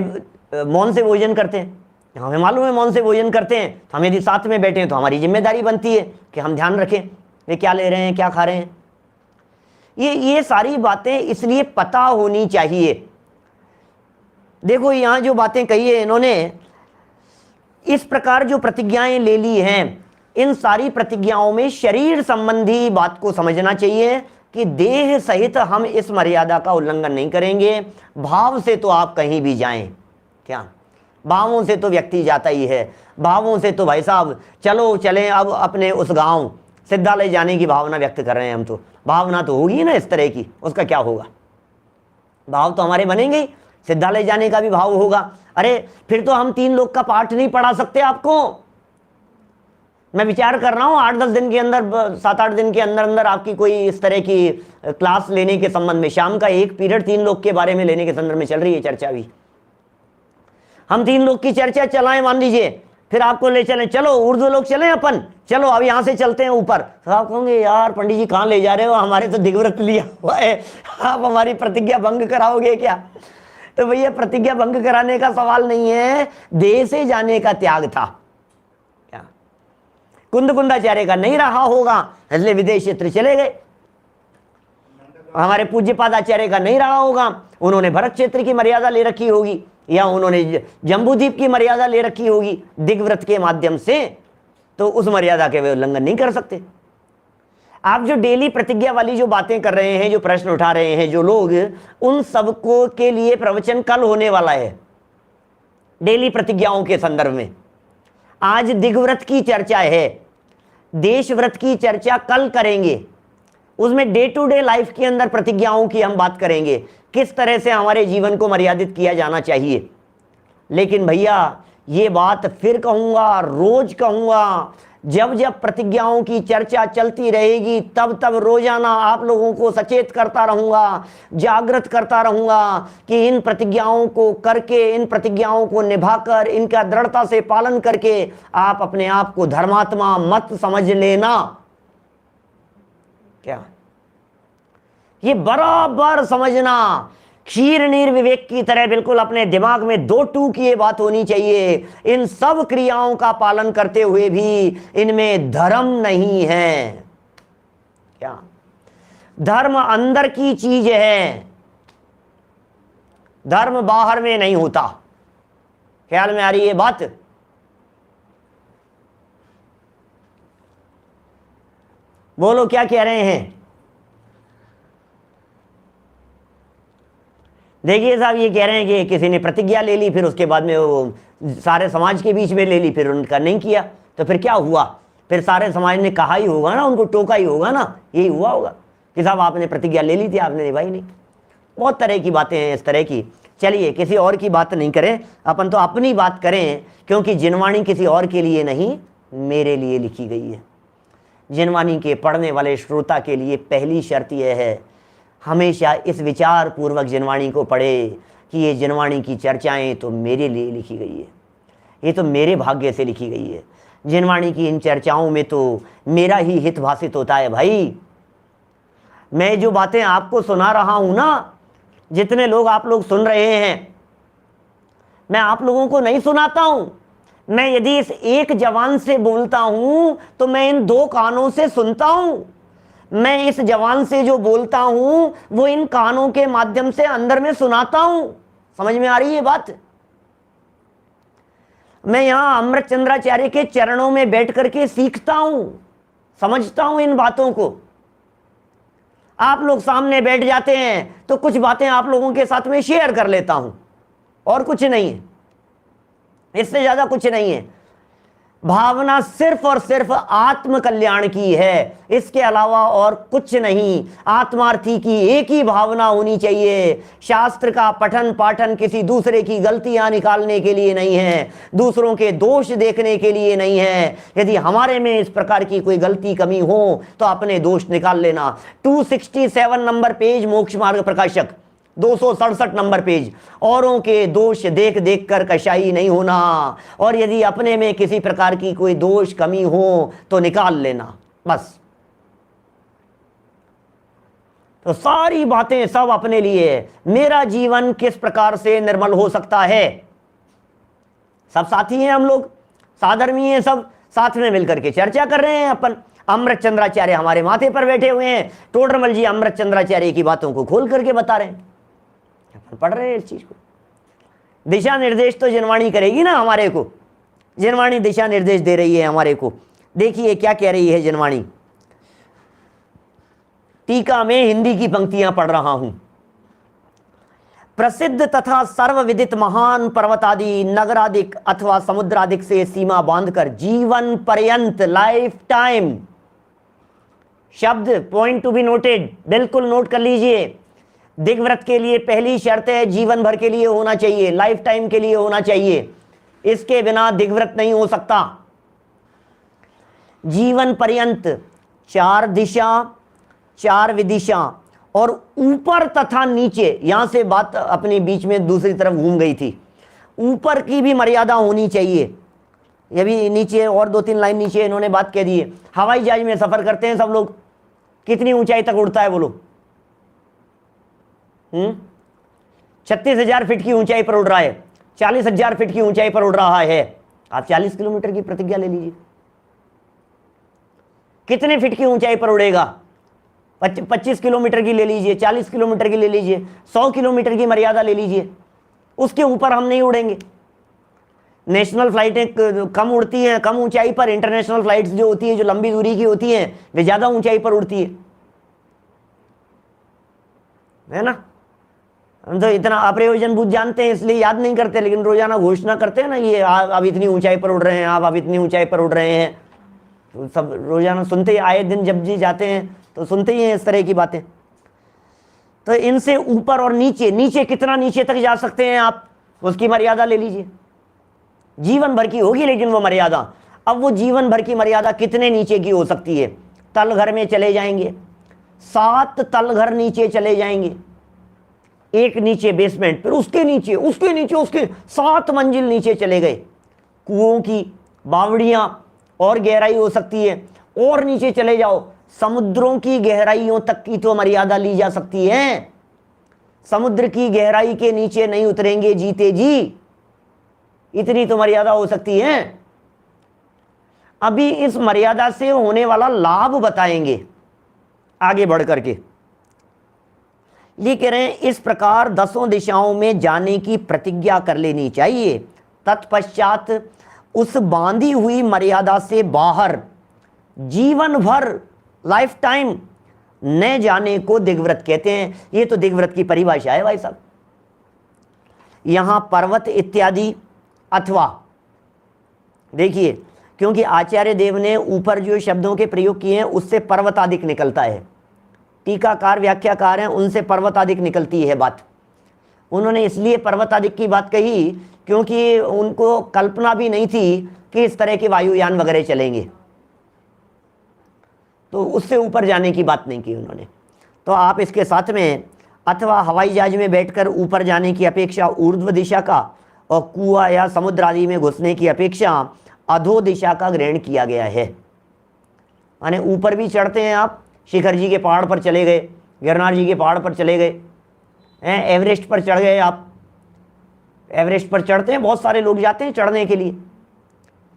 मौन से भोजन करते हैं, हमें मालूम है मौन से भोजन करते हैं। तो हम यदि साथ में बैठे हैं तो हमारी जिम्मेदारी बनती है कि हम ध्यान रखें वे क्या ले रहे हैं, क्या खा रहे हैं। ये सारी बातें इसलिए पता होनी चाहिए। देखो यहाँ जो बातें कही है इन्होंने, इस प्रकार जो प्रतिज्ञाएं ले ली हैं, इन सारी प्रतिज्ञाओं में शरीर संबंधी बात को समझना चाहिए कि देह सहित हम इस मर्यादा का उल्लंघन नहीं करेंगे। भाव से तो आप कहीं भी जाएं, क्या भावों से तो व्यक्ति जाता ही है, भावों से तो भाई साहब चलो चलें अब अपने उस गांव सिद्धालय जाने की भावना व्यक्त कर रहे हैं हम, तो भावना तो होगी ना इस तरह की, उसका क्या होगा, भाव तो हमारे बनेंगे ही, सिद्धालय जाने का भी भाव होगा। अरे फिर तो हम 3 लोग का पाठ नहीं पढ़ा सकते आपको। मैं विचार कर रहा हूँ 8-10 दिन के अंदर, 7-8 दिन के अंदर अंदर आपकी कोई इस तरह की क्लास लेने के संबंध में, शाम का एक पीरियड 3 लोग के बारे में लेने के संदर्भ में चल रही है चर्चा भी। हम 3 लोग की चर्चा चलाएं मान लीजिए, फिर आपको ले चलें, चलो उर्दू लोग चलें अपन, चलो अब यहाँ से चलते हैं ऊपर। तो आप कहोगे यार पंडित जी कहाँ ले जा रहे हो, हमारे तो दिग्व्रत लिया हुआ है, आप हमारी प्रतिज्ञा भंग कराओगे क्या। तो भैया प्रतिज्ञा भंग कराने का सवाल नहीं है, देह से जाने का त्याग था। क्या कुंदाचार्य का नहीं रहा होगा इसलिए विदेश क्षेत्र चले गए, हमारे पूज्य पादाचार्य का नहीं रहा होगा, उन्होंने भरत क्षेत्र की मर्यादा ले रखी होगी, या उन्होंने जम्बूद्वीप की मर्यादा ले रखी होगी दिग्व्रत के माध्यम से, तो उस मर्यादा के वे उल्लंघन नहीं कर सकते। आप जो डेली प्रतिज्ञा वाली जो बातें कर रहे हैं, जो प्रश्न उठा रहे हैं जो लोग, उन सबको के लिए प्रवचन कल होने वाला है डेली प्रतिज्ञाओं के संदर्भ में। आज दिग्व्रत की चर्चा है, देशव्रत की चर्चा कल करेंगे, उसमें डे टू डे लाइफ के अंदर प्रतिज्ञाओं की हम बात करेंगे, किस तरह से हमारे जीवन को मर्यादित किया जाना चाहिए। लेकिन भैया ये बात फिर कहूंगा, रोज कहूंगा, जब जब प्रतिज्ञाओं की चर्चा चलती रहेगी तब तब रोजाना आप लोगों को सचेत करता रहूंगा, जागृत करता रहूंगा कि इन प्रतिज्ञाओं को करके, इन प्रतिज्ञाओं को निभाकर, इनका दृढ़ता से पालन करके आप अपने आप को धर्मात्मा मत समझ लेना। क्या ये बराबर समझना, क्षीर नीर विवेक की तरह बिल्कुल अपने दिमाग में 2 टूक ये बात होनी चाहिए, इन सब क्रियाओं का पालन करते हुए भी इनमें धर्म नहीं है। क्या धर्म अंदर की चीज है, धर्म बाहर में नहीं होता। ख्याल में आ रही है बात। बोलो क्या कह रहे हैं। देखिए साहब ये कह रहे हैं कि किसी ने प्रतिज्ञा ले ली, फिर उसके बाद में वो सारे समाज के बीच में ले ली, फिर उनका नहीं किया, तो फिर क्या हुआ, फिर सारे समाज ने कहा ही होगा ना, उनको टोका ही होगा ना, यही हुआ होगा कि साहब आपने प्रतिज्ञा ले ली थी, आपने निभाई नहीं। बहुत तरह की बातें हैं इस तरह की, चलिए किसी और की बात नहीं करें, अपन तो अपनी बात करें, क्योंकि जिनवाणी किसी और के लिए नहीं, मेरे लिए लिखी गई है। जिनवाणी के पढ़ने वाले श्रोता के लिए पहली शर्त यह है, हमेशा इस विचार पूर्वक जिनवाणी को पढ़े कि ये जिनवाणी की चर्चाएं तो मेरे लिए लिखी गई है, ये तो मेरे भाग्य से लिखी गई है। जिनवाणी की इन चर्चाओं में तो मेरा ही हित भाषित होता है भाई। मैं जो बातें आपको सुना रहा हूं ना, जितने लोग आप लोग सुन रहे हैं, मैं आप लोगों को नहीं सुनाता हूं। मैं यदि इस एक जवान से बोलता हूं तो मैं इन दो कानों से सुनता हूं। मैं इस जवान से जो बोलता हूं वो इन कानों के माध्यम से अंदर में सुनाता हूं। समझ में आ रही है बात? मैं यहां अमृतचंद्राचार्य के चरणों में बैठ करके सीखता हूं, समझता हूं इन बातों को। आप लोग सामने बैठ जाते हैं तो कुछ बातें आप लोगों के साथ में शेयर कर लेता हूं, और कुछ नहीं है, इससे ज्यादा कुछ नहीं है। भावना सिर्फ और सिर्फ आत्म कल्याण की है, इसके अलावा और कुछ नहीं। आत्मार्थी की एक ही भावना होनी चाहिए। शास्त्र का पठन पाठन किसी दूसरे की गलतियां निकालने के लिए नहीं है, दूसरों के दोष देखने के लिए नहीं है। यदि हमारे में इस प्रकार की कोई गलती कमी हो तो अपने दोष निकाल लेना। 267 नंबर पेज, मोक्ष मार्ग प्रकाशक, 267 नंबर पेज। औरों के दोष देख देख कर कशाई नहीं होना, और यदि अपने में किसी प्रकार की कोई दोष कमी हो तो निकाल लेना, बस। तो सारी बातें सब अपने लिए। मेरा जीवन किस प्रकार से निर्मल हो सकता है? सब साथी हैं हम लोग, साधर्मी हैं, सब साथ में मिलकर के चर्चा कर रहे हैं। अपन अमृतचंद्राचार्य हमारे माथे पर बैठे हुए हैं, टोडरमल जी अमृतचंद्राचार्य की बातों को खोल करके बता रहे हैं, पढ़ रहे हैं इस चीज को। दिशा निर्देश तो जिनवाणी करेगी ना हमारे को, जिनवाणी दिशा निर्देश दे रही है हमारे को। देखिए क्या कह रही है जिनवाणी। टीका में हिंदी की पंक्तियां पढ़ रहा हूं। प्रसिद्ध तथा सर्वविदित महान पर्वतादि, नगरादिक अथवा समुद्रादिक से सीमा बांधकर जीवन पर्यंत, लाइफ टाइम, शब्द पॉइंट टू बी नोटेड, बिल्कुल नोट कर लीजिए। दिग्व्रत के लिए पहली शर्त है जीवन भर के लिए होना चाहिए, लाइफ टाइम के लिए होना चाहिए, इसके बिना दिग्व्रत नहीं हो सकता। जीवन पर्यंत, 4 दिशा 4 विदिशा, और ऊपर तथा नीचे, यहां से बात अपने बीच में दूसरी तरफ घूम गई थी। ऊपर की भी मर्यादा होनी चाहिए। ये भी नीचे और 2-3 लाइन नीचे इन्होंने बात कह दी है। हवाई जहाज में सफर करते हैं सब लोग, कितनी ऊंचाई तक उड़ता है बोलो? 36,000 फीट की ऊंचाई पर उड़ रहा है, 40,000 फीट की ऊंचाई पर उड़ रहा है। आप 40 किलोमीटर की प्रतिज्ञा ले लीजिए, कितने फीट की ऊंचाई पर उड़ेगा? 25 किलोमीटर की ले लीजिए, 40 किलोमीटर की ले लीजिए, 100 किलोमीटर की मर्यादा ले लीजिए, उसके ऊपर हम नहीं उड़ेंगे। नेशनल फ्लाइटें कम उड़ती हैं कम ऊंचाई पर, इंटरनेशनल फ्लाइट्स जो होती है, जो लंबी दूरी की होती हैं, वे ज्यादा ऊंचाई पर उड़ती है ना। हम तो इतना अप्रयोजन बुद्ध जानते हैं इसलिए याद नहीं करते, लेकिन रोजाना घोषणा करते हैं ना, ये आप इतनी ऊंचाई पर उड़ रहे हैं, आप इतनी ऊंचाई पर उड़ रहे हैं, तो सब रोजाना सुनते ही, आए दिन जब जी जाते हैं तो सुनते ही हैं इस तरह की बातें। तो इनसे ऊपर और नीचे, नीचे कितना नीचे तक जा सकते हैं आप, उसकी मर्यादा ले लीजिए। जीवन भर की होगी लेकिन वो मर्यादा। अब वो जीवन भर की मर्यादा कितने नीचे की हो सकती है? तलघर में चले जाएंगे, 7 तलघर नीचे चले जाएंगे, एक नीचे बेसमेंट, फिर उसके नीचे उसके नीचे उसके 7 मंजिल नीचे चले गए। कुओं की बावड़ियां और गहराई हो सकती है, और नीचे चले जाओ, समुद्रों की गहराइयों तक की तो मर्यादा ली जा सकती है। समुद्र की गहराई के नीचे नहीं उतरेंगे जीते जी, इतनी तो मर्यादा हो सकती है। अभी इस मर्यादा से होने वाला लाभ बताएंगे आगे बढ़ करके। ये कह रहे हैं इस प्रकार 10 दिशाओं में जाने की प्रतिज्ञा कर लेनी चाहिए। तत्पश्चात उस बांधी हुई मर्यादा से बाहर जीवन भर, लाइफ टाइम, न जाने को दिग्व्रत कहते हैं। ये तो दिग्व्रत की परिभाषा है भाई साहब। यहां पर्वत इत्यादि अथवा, देखिए, क्योंकि आचार्य देव ने ऊपर जो शब्दों के प्रयोग किए हैं उससे पर्वतादिक निकलता है, टीकाकार व्याख्याकार हैं उनसे पर्वतादिक निकलती है बात। उन्होंने इसलिए पर्वताधिक की बात कही क्योंकि उनको कल्पना भी नहीं थी कि इस तरह के वायुयान वगैरह चलेंगे, तो उससे ऊपर जाने की बात नहीं की उन्होंने। तो आप इसके साथ में अथवा हवाई जहाज में बैठकर ऊपर जाने की अपेक्षा ऊर्ध्व दिशा का और कुआं या समुद्र आदि में घुसने की अपेक्षा अधो दिशा का ग्रहण किया गया है। माने ऊपर भी चढ़ते हैं आप, शिखर जी के पहाड़ पर चले गए, गिरनार जी के पहाड़ पर चले गए हैं, एवरेस्ट पर चढ़ गए आप। एवरेस्ट पर चढ़ते हैं, बहुत सारे लोग जाते हैं चढ़ने के लिए,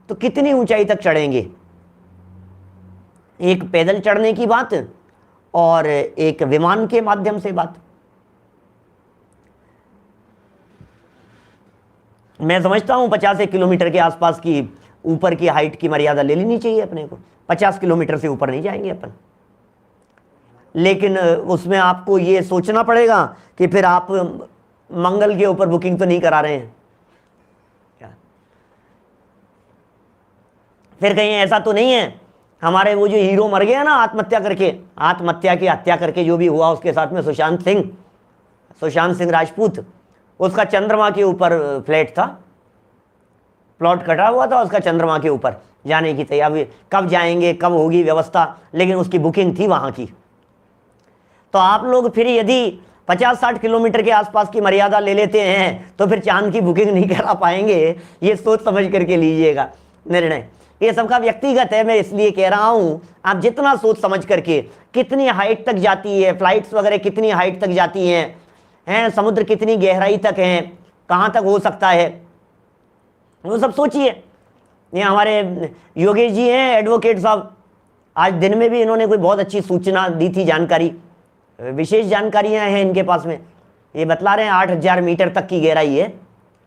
तो कितनी ऊंचाई तक चढ़ेंगे? एक पैदल चढ़ने की बात और एक विमान के माध्यम से बात। मैं समझता हूं 50 किलोमीटर के आसपास की ऊपर की हाइट की मर्यादा ले लेनी चाहिए अपने को। 50 किलोमीटर से ऊपर नहीं जाएंगे अपन, लेकिन उसमें आपको ये सोचना पड़ेगा कि फिर आप मंगल के ऊपर बुकिंग तो नहीं करा रहे हैं क्या? फिर कहीं ऐसा तो नहीं है हमारे वो जो हीरो मर गया ना आत्महत्या करके, आत्महत्या की हत्या करके जो भी हुआ उसके साथ में सुशांत सिंह राजपूत, उसका चंद्रमा के ऊपर फ्लैट था, प्लॉट कटा हुआ था उसका चंद्रमा के ऊपर जाने की तैयारी, कब जाएंगे कब होगी व्यवस्था, लेकिन उसकी बुकिंग थी वहां की। तो आप लोग फिर यदि 50-60 किलोमीटर के आसपास की मर्यादा ले लेते हैं तो फिर चांद की बुकिंग नहीं करा पाएंगे। ये सोच समझ करके लीजिएगा निर्णय, ये सबका व्यक्तिगत है। मैं इसलिए कह रहा हूं आप जितना सोच समझ करके, कितनी हाइट तक जाती है फ्लाइट्स वगैरह, कितनी हाइट तक जाती हैं, समुद्र कितनी गहराई तक है, कहां तक हो सकता है, वो सब सोचिए। ये हमारे योगेश जी हैं एडवोकेट साहब, आज दिन में भी इन्होंने कोई बहुत अच्छी सूचना दी थी, जानकारी, विशेष जानकारियां हैं इनके पास में। ये बतला रहे हैं 8000 मीटर तक की गहराई है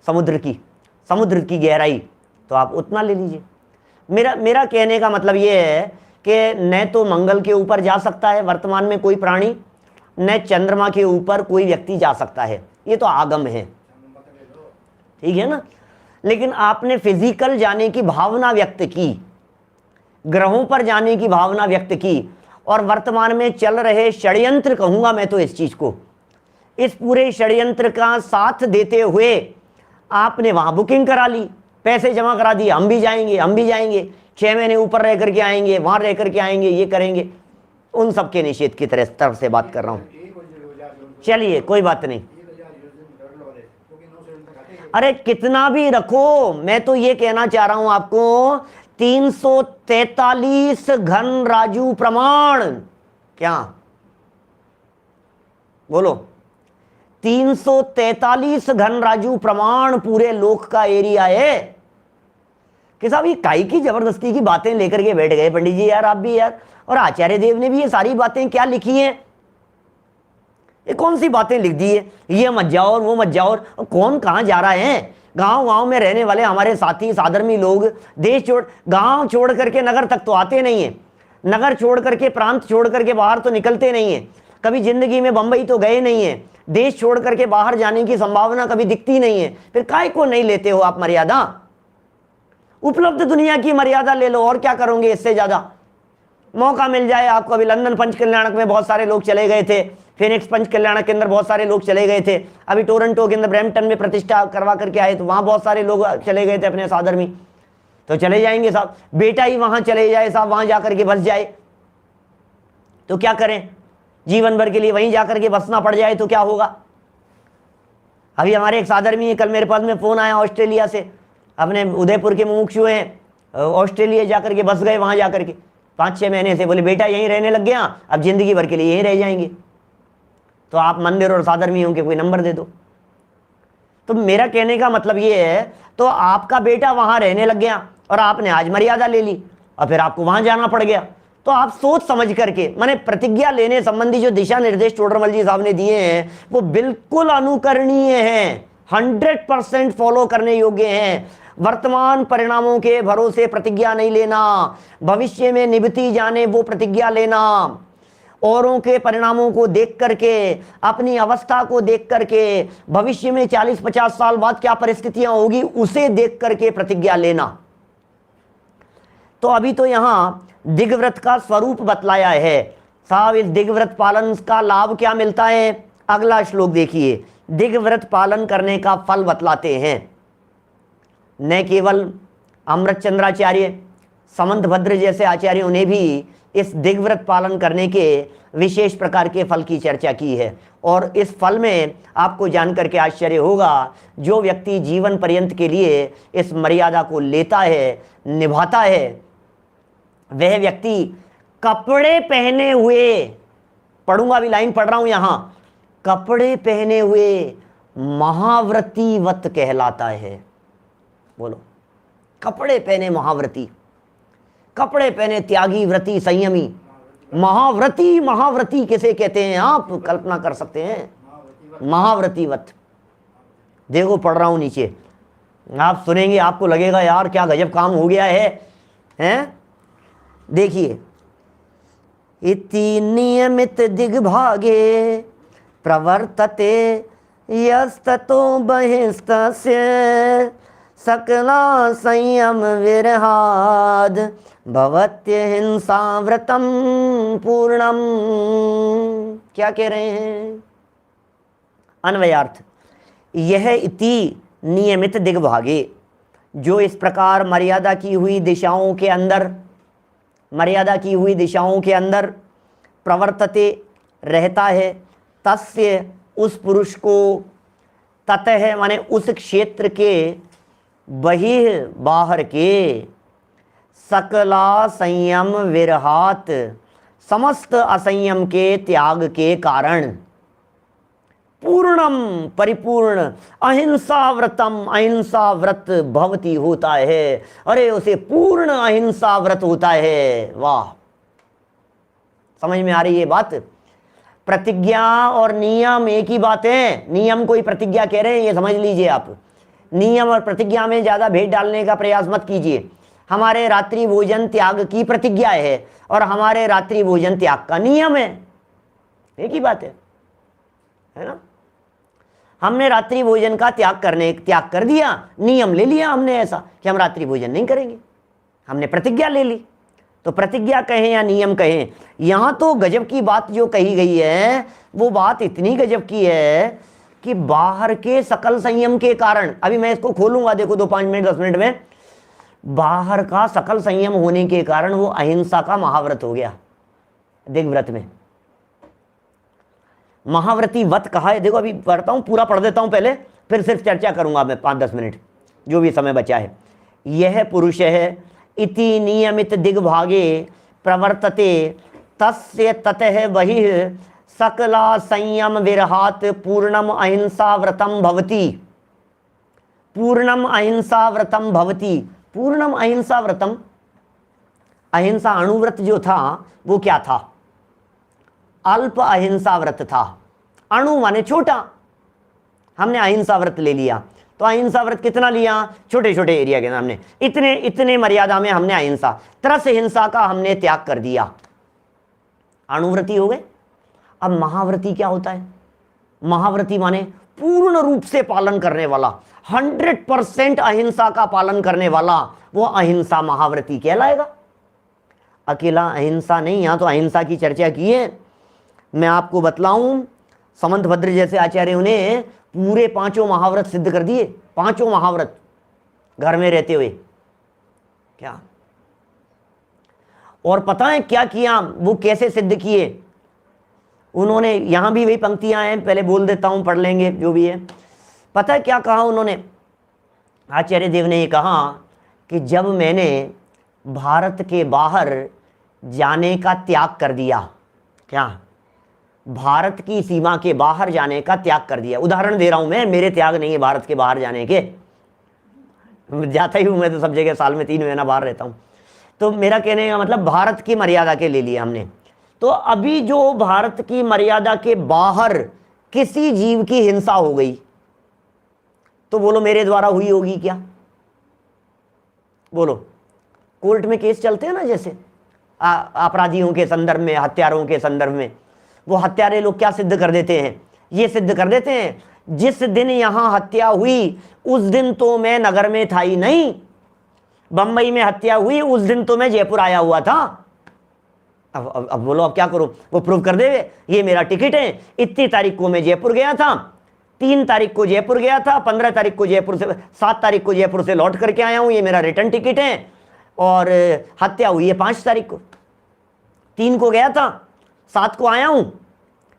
समुद्र की गहराई, तो आप उतना ले लीजिए। मेरा कहने का मतलब ये है कि न तो मंगल के ऊपर जा सकता है वर्तमान में कोई प्राणी, न चंद्रमा के ऊपर कोई व्यक्ति जा सकता है, ये तो आगम है, ठीक है ना। लेकिन आपने फिजिकल जाने की भावना व्यक्त की, ग्रहों पर जाने की भावना व्यक्त की, और वर्तमान में चल रहे षड्यंत्र कहूंगा मैं तो इस चीज को, इस पूरे षड्यंत्र का साथ देते हुए आपने वहां बुकिंग करा ली, पैसे जमा करा दिए, हम भी जाएंगे 6 महीने ऊपर रह करके आएंगे, वहां रह करके आएंगे, ये करेंगे। उन सब के निषेध की तरफ से बात कर रहा हूं। चलिए कोई बात नहीं, अरे कितना भी रखो, मैं तो ये कहना चाह रहा हूं आपको 343 घन राजू प्रमाण, क्या बोलो, 343 घन राजू प्रमाण पूरे लोक का एरिया है। कि साहब ये काई की जबरदस्ती की बातें लेकर के बैठ गए पंडित जी यार, आप भी यार, और आचार्य देव ने भी ये सारी बातें क्या लिखी हैं, ये कौन सी बातें लिख दी है, ये मत जाओ और वो मत जाओ, और कौन कहां जा रहा है। गांव में रहने वाले हमारे साथी साधर्मी लोग देश गांव छोड़ करके नगर तक तो आते नहीं है, नगर छोड़ करके प्रांत छोड़ करके बाहर तो निकलते नहीं है, कभी जिंदगी में बंबई तो गए नहीं है, देश छोड़ करके बाहर जाने की संभावना कभी दिखती नहीं है। फिर काय को नहीं लेते हो आप मर्यादा, उपलब्ध दुनिया की मर्यादा ले लो, और क्या करोगे इससे ज्यादा। मौका मिल जाए आपको, अभी लंदन पंचकल्याणक में बहुत सारे लोग चले गए थे, फिनिक्स पंचकल्याणक के अंदर बहुत सारे लोग चले गए थे, अभी टोरंटो के अंदर ब्रैम्पटन में प्रतिष्ठा करवा करके आए तो वहां बहुत सारे लोग चले गए थे अपने साधर्मी, तो चले जाएंगे साहब। बेटा ही वहां चले जाए साहब, वहां जाकर के बस जाए तो क्या करें, जीवन भर के लिए वहीं जाकर के बसना पड़ जाए तो क्या होगा। अभी हमारे एक साधर्मी है, कल मेरे पास में फोन आया ऑस्ट्रेलिया से, अपने उदयपुर के मुमुक्षु हैं, ऑस्ट्रेलिया जाकर के बस गए, वहां जाकर के 5-6 महीने से, बोले बेटा यहीं रहने लग गया, अब जिंदगी भर के लिए यहीं रह जाएंगे। तो आप मंदिर और साधर्मियों के कोई नंबर दे दो। तो मेरा कहने का मतलब ये है, तो आपका बेटा वहां रहने लग गया और आपने आज मर्यादा ले ली और फिर आपको वहां जाना पड़ गया, तो आप सोच समझ करके, माने प्रतिज्ञा लेने संबंधी जो दिशा निर्देश टोडरमल जी साहब ने दिए हैं वो बिल्कुल अनुकरणीय हैं, 100% फॉलो करने योग्य हैं। वर्तमान परिणामों के भरोसे प्रतिज्ञा नहीं लेना, भविष्य में निभती जाने वो प्रतिज्ञा लेना, औरों के परिणामों को देख करके, अपनी अवस्था को देख करके, भविष्य में 40-50 साल बाद क्या परिस्थितियां होगी उसे देख करके प्रतिज्ञा लेना। तो अभी तो यहां दिग्व्रत का स्वरूप बतलाया है साहब। इस दिग्व्रत पालन का लाभ क्या मिलता है, अगला श्लोक देखिए, दिग्व्रत पालन करने का फल बतलाते हैं। न केवल अमृतचंद्राचार्य, समंतभद्र जैसे आचार्यों ने भी इस दिग्व्रत पालन करने के विशेष प्रकार के फल की चर्चा की है। और इस फल में आपको जानकर के आश्चर्य होगा, जो व्यक्ति जीवन पर्यंत के लिए इस मर्यादा को लेता है, निभाता है, वह व्यक्ति कपड़े पहने हुए, पढ़ूंगा अभी लाइन पढ़ रहा हूं यहां, कपड़े पहने हुए महाव्रतीवत कहलाता है। बोलो, कपड़े पहने महाव्रती, कपड़े पहने त्यागी, व्रती, संयमी, महाव्रती। महाव्रती किसे कहते हैं आप कल्पना कर सकते हैं? महाव्रतीवत। देखो पढ़ रहा हूं नीचे, आप सुनेंगे आपको लगेगा यार क्या गजब काम हो गया है, हैं? देखिए, इति नियमित दिग्भागे प्रवर्तते यस्ततो बहिस्तस्य सकला संयम विरहाद भवत्य हिंसा व्रतम पूर्णम। क्या कह रहे हैं? अन्वयार्थ, यह इति नियमित दिग्भागे, जो इस प्रकार मर्यादा की हुई दिशाओं के अंदर, मर्यादा की हुई दिशाओं के अंदर प्रवर्तते रहता है, तस्य उस पुरुष को, ततः माने उस क्षेत्र के, बहिः बाहर के, सकला संयम विरहात समस्त असंयम के त्याग के कारण, पूर्णम परिपूर्ण, अहिंसा व्रतम अहिंसा व्रत भवती होता है। अरे उसे पूर्ण अहिंसा व्रत होता है। वाह, समझ में आ रही है बात? प्रतिज्ञा और नियम एक ही बात है। नियम कोई प्रतिज्ञा कह रहे हैं, ये समझ लीजिए आप। नियम और प्रतिज्ञा में ज्यादा भेद डालने का प्रयास मत कीजिए। हमारे रात्रि भोजन त्याग की प्रतिज्ञा है और हमारे रात्रि भोजन त्याग का नियम है, एक ही बात है ना? हमने रात्रि भोजन का त्याग कर दिया, नियम ले लिया हमने ऐसा कि हम रात्रि भोजन नहीं करेंगे, हमने प्रतिज्ञा ले ली। तो प्रतिज्ञा कहें या नियम कहें, यहां तो गजब की बात जो कही गई है, वो बात इतनी गजब की है कि बाहर के सकल संयम के कारण, अभी मैं इसको खोलूंगा, देखो 2-5 मिनट 10 मिनट में, बाहर का सकल संयम होने के कारण वो अहिंसा का महाव्रत हो गया। दिग्व्रत में महाव्रती व्रत कहा है। देखो अभी पढ़ता हूं, पूरा पढ़ देता हूं पहले, फिर सिर्फ चर्चा करूंगा मैं 5-10 मिनट जो भी समय बचा है। यह पुरुष है, इति नियमित दिग्भागे प्रवर्तते तस्य ततः बहिः सकला संयम विरहात पूर्णम अहिंसा व्रतम भवति। पूर्णम अहिंसा व्रतम भवति। पूर्णम अहिंसा व्रतम, अहिंसा अणुव्रत जो था वो क्या था? अल्प अहिंसा व्रत था। अणु माने छोटा, हमने अहिंसा व्रत ले लिया। तो अहिंसा व्रत कितना लिया? छोटे छोटे एरिया के अंदर हमने इतने इतने मर्यादा में हमने अहिंसा, त्रस हिंसा का हमने त्याग कर दिया, अणुव्रती हो गए। अब महाव्रती क्या होता है? महाव्रती माने पूर्ण रूप से पालन करने वाला, 100% अहिंसा का पालन करने वाला, वो अहिंसा महाव्रती कहलाएगा। अकेला अहिंसा नहीं, यहां तो अहिंसा की चर्चा की है। मैं आपको बतलाऊं, समंतभद्र जैसे आचार्यों ने पूरे 5 महाव्रत सिद्ध कर दिए। 5 महाव्रत घर में रहते हुए। क्या? और पता है क्या किया? वो कैसे सिद्ध किए उन्होंने? यहां भी वही पंक्तियां हैं, पहले बोल देता हूं, पढ़ लेंगे जो भी है। पता है क्या कहा उन्होंने? आचार्य देव ने ये कहा कि जब मैंने भारत के बाहर जाने का त्याग कर दिया, क्या? भारत की सीमा के बाहर जाने का त्याग कर दिया। उदाहरण दे रहा हूं मैं, मेरे त्याग नहीं है भारत के बाहर जाने के, जाता ही हूं मैं तो सब जगह, साल में 3 महीना बाहर रहता हूं। तो मेरा कहने का मतलब भारत की मर्यादा के ले लिया हमने। तो अभी जो भारत की मर्यादा के बाहर किसी जीव की हिंसा हो गई, तो बोलो मेरे द्वारा हुई होगी क्या? बोलो, कोर्ट में केस चलते हैं ना, जैसे अपराधियों के संदर्भ में, हत्यारों के संदर्भ में, वो हत्यारे लोग क्या सिद्ध कर देते हैं? ये सिद्ध कर देते हैं, जिस दिन यहां हत्या हुई उस दिन तो मैं नगर में था ही नहीं, बंबई में हत्या हुई उस दिन तो मैं जयपुर आया हुआ था। अब बोलो अब क्या करूं? वो प्रूव कर देवे, ये मेरा टिकट है, इतनी तारीख को मैं जयपुर गया था, 3 तारीख को जयपुर गया था, 15 तारीख को जयपुर से, 7 तारीख को जयपुर से लौट करके आया हूं, ये मेरा रिटर्न टिकट है, और हत्या हुई है 5 तारीख को। 3 को गया था, 7 को आया हूं,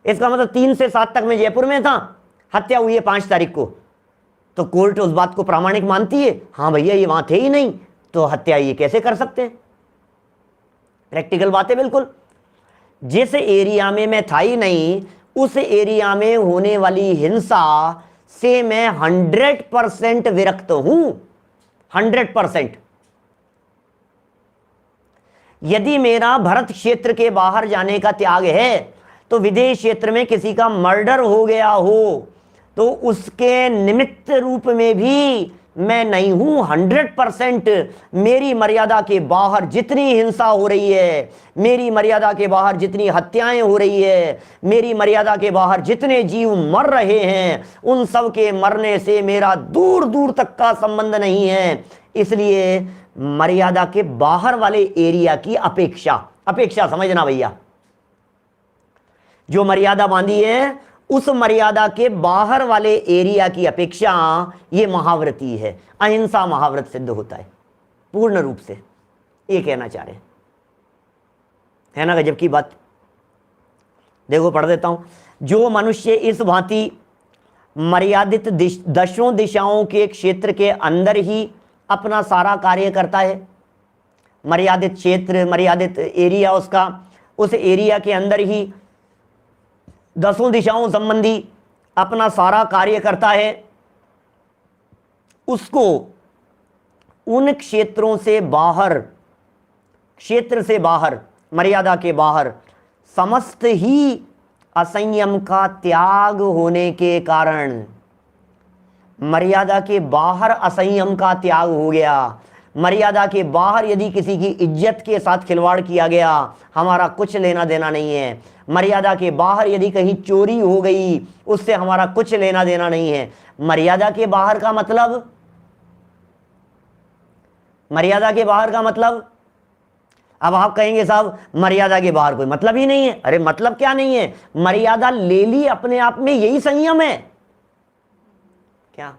इसका मतलब 3 से 7 तक मैं जयपुर में था, हत्या हुई है 5 तारीख को। तो कोर्ट उस बात को प्रामाणिक मानती है, हाँ भैया ये वहां थे ही नहीं, तो हत्या ये कैसे कर सकते हैं? प्रैक्टिकल बात है बिल्कुल। जिस एरिया में मैं था ही नहीं, उस एरिया में होने वाली हिंसा से मैं 100% विरक्त हूं, 100%। यदि मेरा भारत क्षेत्र के बाहर जाने का त्याग है, तो विदेश क्षेत्र में किसी का मर्डर हो गया हो तो उसके निमित्त रूप में भी मैं नहीं हूं। 100% मेरी मर्यादा के बाहर जितनी हिंसा हो रही है, मेरी मर्यादा के बाहर जितनी हत्याएं हो रही है, मेरी मर्यादा के बाहर जितने जीव मर रहे हैं, उन सब के मरने से मेरा दूर दूर तक का संबंध नहीं है। इसलिए मर्यादा के बाहर वाले एरिया की अपेक्षा समझना भैया, जो मर्यादा बांधी है उस मर्यादा के बाहर वाले एरिया की अपेक्षा ये महाव्रती है, अहिंसा महाव्रत सिद्ध होता है पूर्ण रूप से। ये कहना चाह रहे हैं, है ना गजब की बात। देखो पढ़ देता हूं। जो मनुष्य इस भांति मर्यादित 10 दिशाओं के क्षेत्र के अंदर ही अपना सारा कार्य करता है, मर्यादित क्षेत्र, मर्यादित एरिया उसका, उस एरिया के अंदर ही 10 दिशाओं संबंधी अपना सारा कार्य करता है, उसको उन क्षेत्रों से बाहर, क्षेत्र से बाहर, मर्यादा के बाहर समस्त ही असंयम का त्याग होने के कारण, मर्यादा के बाहर असंयम का त्याग हो गया, मर्यादा के बाहर यदि किसी की इज्जत के साथ खिलवाड़ किया गया, हमारा कुछ लेना देना नहीं है। मर्यादा के बाहर यदि कहीं चोरी हो गई, उससे हमारा कुछ लेना देना नहीं है। मर्यादा के बाहर का मतलब, मर्यादा के बाहर का मतलब, अब आप कहेंगे साहब मर्यादा के बाहर कोई मतलब ही नहीं है। अरे मतलब क्या नहीं है, मर्यादा ले ली अपने आप में यही संयम है क्या?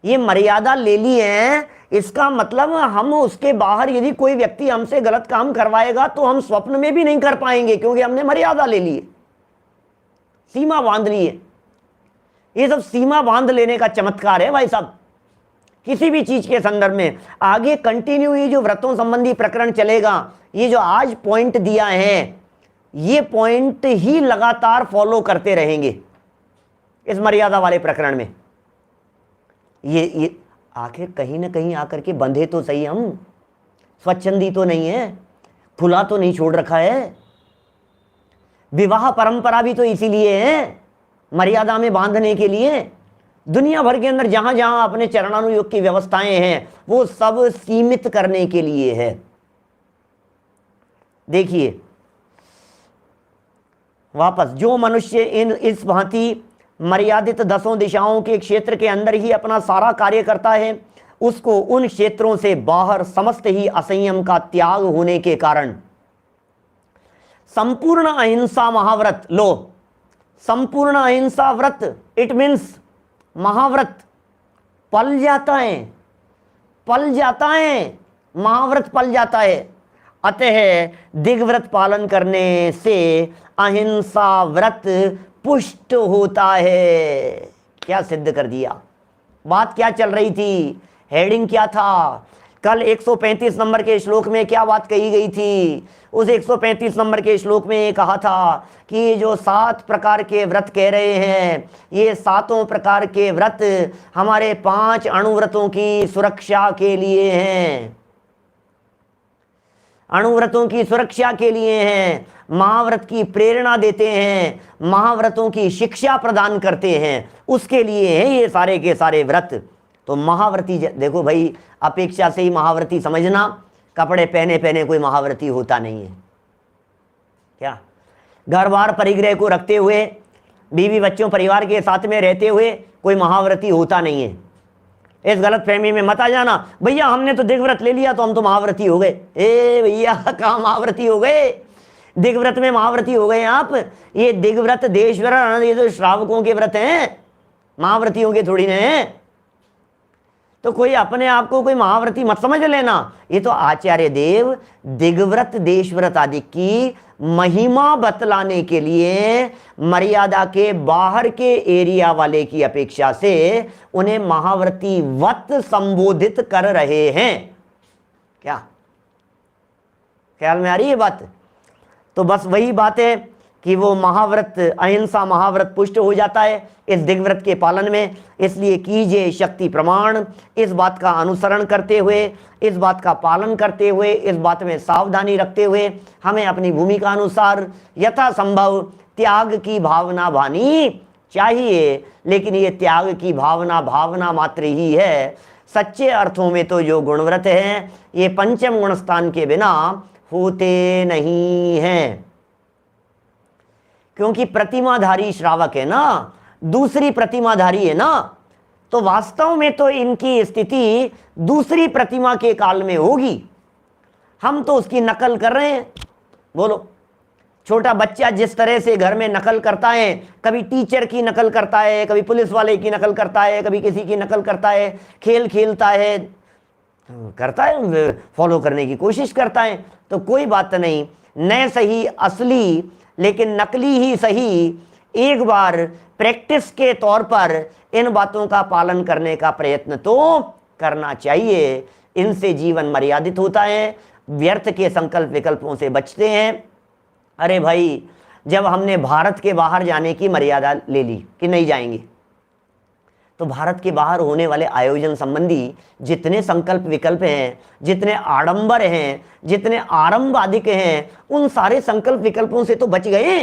ये मर्यादा ले ली है, इसका मतलब हम उसके बाहर यदि कोई व्यक्ति हमसे गलत काम करवाएगा तो हम स्वप्न में भी नहीं कर पाएंगे, क्योंकि हमने मर्यादा ले ली है, सीमा बांध ली है। ये सब सीमा बांध लेने का चमत्कार है भाई साहब, किसी भी चीज के संदर्भ में। आगे कंटिन्यू ये जो व्रतों संबंधी प्रकरण चलेगा, ये जो आज पॉइंट दिया है, ये पॉइंट ही लगातार फॉलो करते रहेंगे इस मर्यादा वाले प्रकरण में। ये आखिर कहीं ना कहीं आकर के बंधे तो सही, हम स्वच्छंदी तो नहीं है, खुला तो नहीं छोड़ रखा है। विवाह परंपरा भी तो इसीलिए है, मर्यादा में बांधने के लिए। दुनिया भर के अंदर जहां जहां अपने चरणानुयोग की व्यवस्थाएं हैं, वो सब सीमित करने के लिए है। देखिए वापस, जो मनुष्य इस भांति मर्यादित 10 दिशाओं के क्षेत्र के अंदर ही अपना सारा कार्य करता है, उसको उन क्षेत्रों से बाहर समस्त ही असंयम का त्याग होने के कारण संपूर्ण अहिंसा महाव्रत, लो संपूर्ण अहिंसा व्रत, इट मीन्स महाव्रत पल जाता है, पल जाता है, महाव्रत पल जाता है। अतः दिग्व्रत पालन करने से अहिंसा व्रत पुष्ट होता है। क्या सिद्ध कर दिया? बात क्या चल रही थी, हेडिंग क्या था? कल 135 नंबर के श्लोक में क्या बात कही गई थी? उस 135 नंबर के श्लोक में ये कहा था कि जो 7 प्रकार के व्रत कह रहे हैं, ये 7 प्रकार के व्रत हमारे 5 अणुव्रतों की सुरक्षा के लिए हैं, अणुव्रतों की सुरक्षा के लिए हैं, महाव्रत की प्रेरणा देते हैं, महाव्रतों की शिक्षा प्रदान करते हैं, उसके लिए हैं ये सारे के सारे व्रत। तो महाव्रती, देखो भाई, अपेक्षा से ही महाव्रती समझना, कपड़े पहने पहने कोई महाव्रती होता नहीं है। क्या घर बार परिग्रह को रखते हुए, बीवी बच्चों परिवार के साथ में रहते हुए कोई महाव्रती होता नहीं है। इस गलत फहमी में मत आ जाना, भैया हमने तो दिग्व्रत ले लिया तो हम तो महाव्रती हो गए। ए भैया, कहाँ महाव्रती हो गए? दिग्व्रत में महाव्रती हो गए आप? ये दिग्व्रत, देशव्रत, ये तो श्रावकों के व्रत हैं, महाव्रतियों के थोड़ी ने हैं। तो कोई अपने आप को कोई महाव्रती मत समझ लेना। ये तो आचार्य देव दिग्व्रत देशव्रत आदि की महिमा बतलाने के लिए मर्यादा के बाहर के एरिया वाले की अपेक्षा से उन्हें महाव्रती वत संबोधित कर रहे हैं। क्या ख्याल में आ रही है बात? तो बस वही बात है कि वो महाव्रत अहिंसा महाव्रत पुष्ट हो जाता है इस दिग्व्रत के पालन में। इसलिए कीजिए शक्ति प्रमाण, इस बात का अनुसरण करते हुए, इस बात का पालन करते हुए, इस बात में सावधानी रखते हुए हमें अपनी भूमिका अनुसार यथासंभव त्याग की भावना भानी चाहिए। लेकिन ये त्याग की भावना मात्र ही है। सच्चे अर्थों में तो जो गुणव्रत है ये पंचम गुण स्थान के बिना होते नहीं हैं, क्योंकि प्रतिमाधारी श्रावक है ना, दूसरी प्रतिमाधारी है ना। तो वास्तव में तो इनकी स्थिति दूसरी प्रतिमा के काल में होगी, हम तो उसकी नकल कर रहे हैं। बोलो, छोटा बच्चा जिस तरह से घर में नकल करता है, कभी टीचर की नकल करता है, कभी पुलिस वाले की नकल करता है, कभी किसी की नकल करता है, खेल खेलता है, फॉलो करने की कोशिश करता है। तो कोई बात नहीं, न सही असली लेकिन नकली ही सही, एक बार प्रैक्टिस के तौर पर इन बातों का पालन करने का प्रयत्न तो करना चाहिए। इनसे जीवन मर्यादित होता है, व्यर्थ के संकल्प विकल्पों से बचते हैं। अरे भाई, जब हमने भारत के बाहर जाने की मर्यादा ले ली कि नहीं जाएंगे, तो भारत के बाहर होने वाले आयोजन संबंधी जितने संकल्प विकल्प हैं, जितने आडंबर हैं, जितने आरंभादिक हैं, उन सारे संकल्प विकल्पों से तो बच गए।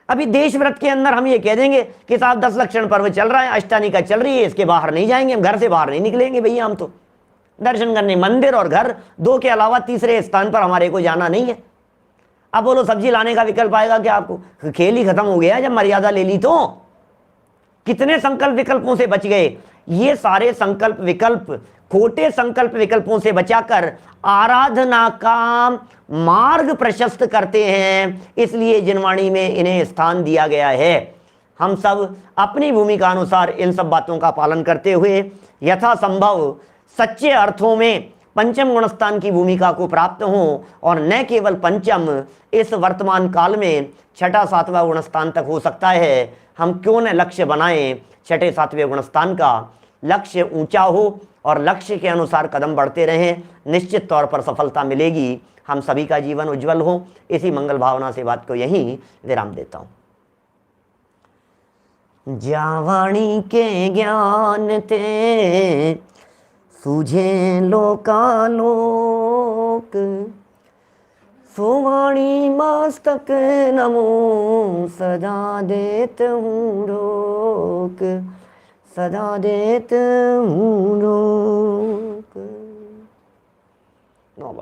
अभी देशव्रत के अंदर हम ये कह देंगे कि साहब 10 लक्षण पर्व चल रहा है, अष्टानिका चल रही है, इसके बाहर नहीं जाएंगे, हम घर से बाहर नहीं निकलेंगे भैया, हम तो दर्शन करने मंदिर और घर दो के अलावा तीसरे स्थान पर हमारे को जाना नहीं है। अब बोलो सब्जी लाने का विकल्प आएगा क्या आपको? खेल ही खत्म हो गया जब मर्यादा ले ली। तो कितने संकल्प विकल्पों से बच गए। ये सारे संकल्प विकल्प खोटे संकल्प विकल्पों से बचाकर आराधना का मार्ग प्रशस्त करते हैं, इसलिए जिनवाणी में इन्हें स्थान दिया गया है। हम सब अपनी भूमिका अनुसार इन सब बातों का पालन करते हुए यथासंभव सच्चे अर्थों में पंचम गुणस्थान की भूमिका को प्राप्त हों, और न केवल पंचम, इस वर्तमान काल में छठा सातवां गुणस्थान तक हो सकता है। हम क्यों न लक्ष्य बनाएं छठे सातवें गुणस्थान का। लक्ष्य ऊंचा हो और लक्ष्य के अनुसार कदम बढ़ते रहें, निश्चित तौर पर सफलता मिलेगी। हम सभी का जीवन उज्जवल हो, इसी मंगल भावना से बात को यहीं विराम देता हूं। जावाणी के ज्ञान ते सूझे लोकालोक, सोवाणी मस्तक नमो सदा देत हूँ रोक, सदा देत हूँ रोक। नमो